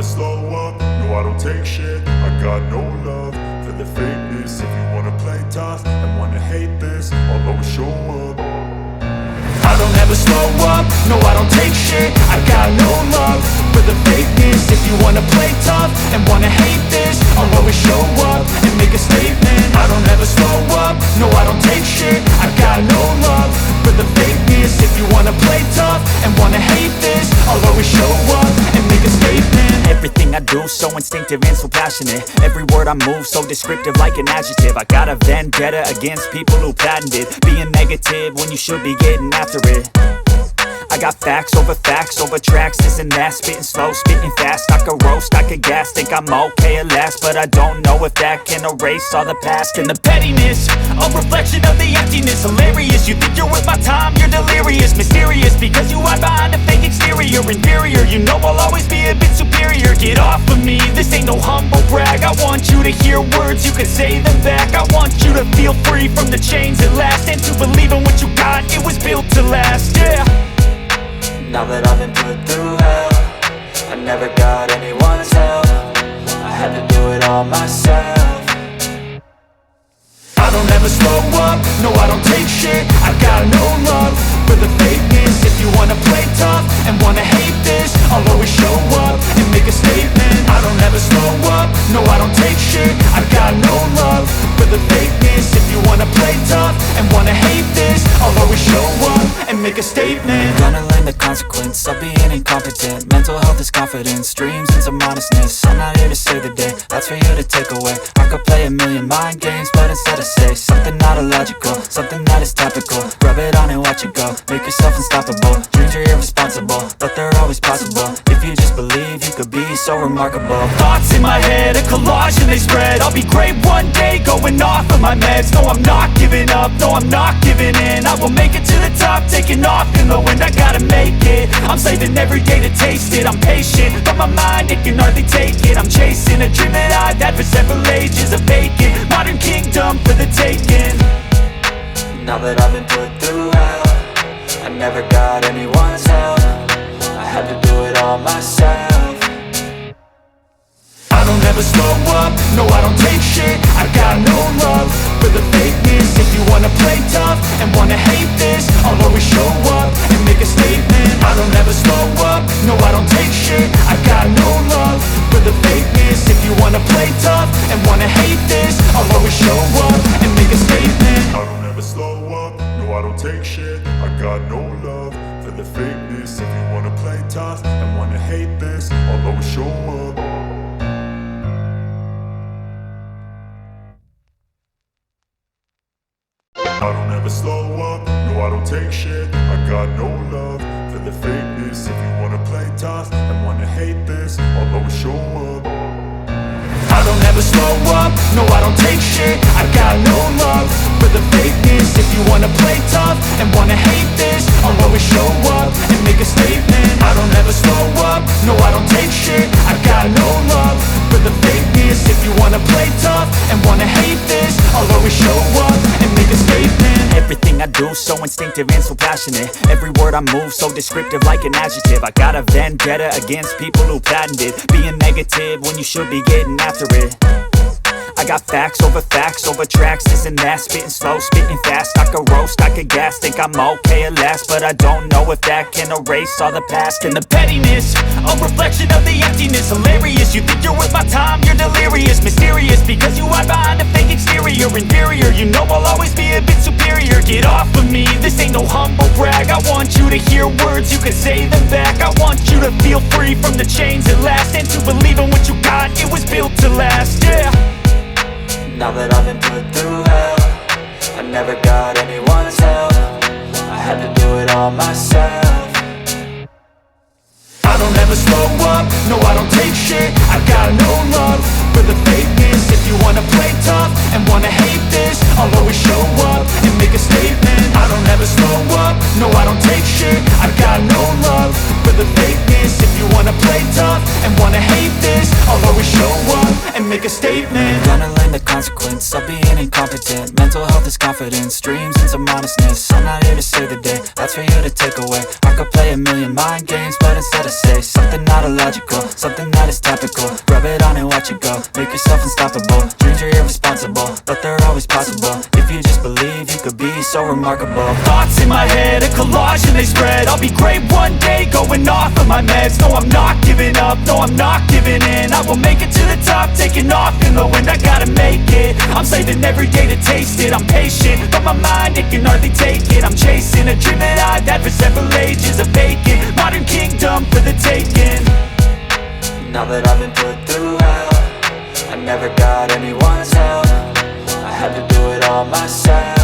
slow up, no I don't take shit. I got no love for the fakeness. If you wanna play tough and wanna hate this, I'll always show up. I don't ever slow up, no I don't take shit. I got no love for the fakeness. If you wanna play tough and wanna hate this, I'll always show up and make a statement. I don't ever slow up, no I don't take shit. I got no love for the fakeness. If you wanna play tough and wanna hate this, I'll always show up and make a statement. Everything I do so instinctive and so passionate. Every word I move so descriptive like an adjective. I got a vendetta against people who patented being negative when you should be getting after it. I got facts over tracks, this and that. Spitting slow, spitting fast. I could roast, I could gas. Think I'm okay at last, but I don't know if that can erase all the past. And the pettiness, a reflection of the emptiness. Hilarious, you think you're worth my time, you're delirious. Mysterious, because you hide behind a fake exterior. Inferior, you know I'll always be a bit superior. Get off of me, this ain't no humble brag. I want you to hear words, you can say them back. I want you to feel free from the chains at last, and to believe in what you got, it was built to last, yeah. Now that I've been put through hell, I never got anyone's help. I had to do it all myself. I don't ever slow up, no I don't take shit. I got no love for the fakeness. If you wanna play tough and wanna hate this, I'll always show up and make a statement. I don't ever slow up, no I don't take shit. I got no love for the fakeness. If you wanna play tough and wanna hate this, I'll always show up and make a statement. Gonna learn the consequence of being incompetent. Mental health is confidence, dreams and some honestness. I'm not here to save the day, that's for you to take away. I could play a million mind games, but instead I say something not illogical, something that is topical. Rub it on and watch it go, make yourself unstoppable. Dreams are irresponsible, but they're always possible. If you just believe, you could be so remarkable. Thoughts in my head, a collage and they spread. I'll be great one day, going off of my meds. No, I'm not giving up, no, I'm not giving in. I will make it to the top, taking off in the wind. I gotta make it, I'm saving every day to taste it. I'm patient, but my mind, it can hardly take it. I'm chasing a dream that I've had for several ages. A vacant, modern kingdom for the taking. Now that I've been put through hell, I never got anyone's help. I had to do it all myself. I don't ever slow up, no I don't take shit. I got no love for the fakeness. If you wanna play tough and wanna hate this, I'll always show up and make a statement. I don't ever slow up, no I don't take shit. I got no love for the fakeness. If you wanna play tough and wanna hate this, I'll always show up and make a statement. I don't ever slow up, no I don't take shit. I got no love for the fakeness. If you wanna play tough and wanna hate this, I'll always show up. I don't ever slow up, no I don't take shit. I got no love for the fakeness. If you wanna play tough and wanna hate this, I'll always show up. I don't ever slow up, no I don't take shit. I got no love for the fakeness. If you wanna play tough and wanna hate this, I'll always show up and make a statement. I don't ever slow up, no I don't take shit. I got no love for the fakeness. If you wanna play tough and wanna hate this, I'll always show up and make a statement. Everything I do so instinctive and so passionate. Every word I move so descriptive like an adjective. I got a vendetta against people who patented being negative when you should be getting after it. I got facts over tracks, this and that. Spitting slow, spitting fast. I could roast, I could gas. Think I'm okay at last, but I don't know if that can erase all the past. And the pettiness, a reflection of the emptiness. Hilarious, you think you're worth my time, you're delirious. Mysterious, because you hide behind a fake exterior. Inferior, you know I'll always be a bit superior. Get off of me, this ain't no humble brag. I want you to hear words, you can say them back. I want you to feel free from the chains at last, and to believe in what you got, it was built to last, yeah. Now that I've been put through hell, I never got anyone's help. I had to do it all myself. I don't ever slow up, no I don't take shit. I got no love for the fakeness. If you wanna play tough and wanna hate this, I'll always show up and make a statement. I don't ever slow up, no I don't take shit. I got no love for the fakeness. If you wanna play tough and wanna hate this, I'll always show up and make a statement. Gonna learn the consequence of being incompetent. Mental health is confidence, dreams and some honestness. I'm not here to save the day, that's for you to take away. I could play a million mind games, but instead I say something not illogical, something that is topical. Rub it on and watch it go, make yourself unstoppable. Dreams are irresponsible, but they're always possible. If you just believe, you could be so remarkable. Thoughts in my head, a collage and they spread. I'll be great one day, going off of my meds. No, I'm not giving up, no, I'm not giving in. I will make it to the top, taking off in the wind. I gotta make it, I'm saving every day to taste it. I'm patient, but my mind, it can hardly take it. I'm chasing a dream that I've had for several ages. A vacant, modern kingdom for the taking. Now that I've been put through hell, I never got anyone's help. I had to do it all myself.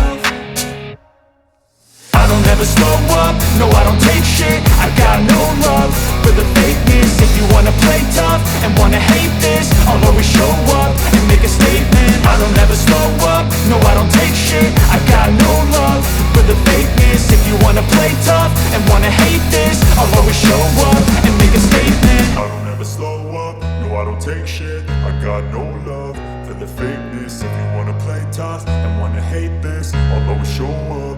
I don't ever slow up, no I don't take shit. I got no love for the fakeness. If you wanna play tough and wanna hate this, I'll always show up and make a statement. I don't ever slow up, no I don't take shit. I got no love for the fakeness. If you wanna play tough and wanna hate this, I'll always show up and make a statement. I don't ever slow up, no I don't take shit. I got no love for the fakeness. If you wanna play tough and wanna hate this, I'll always show up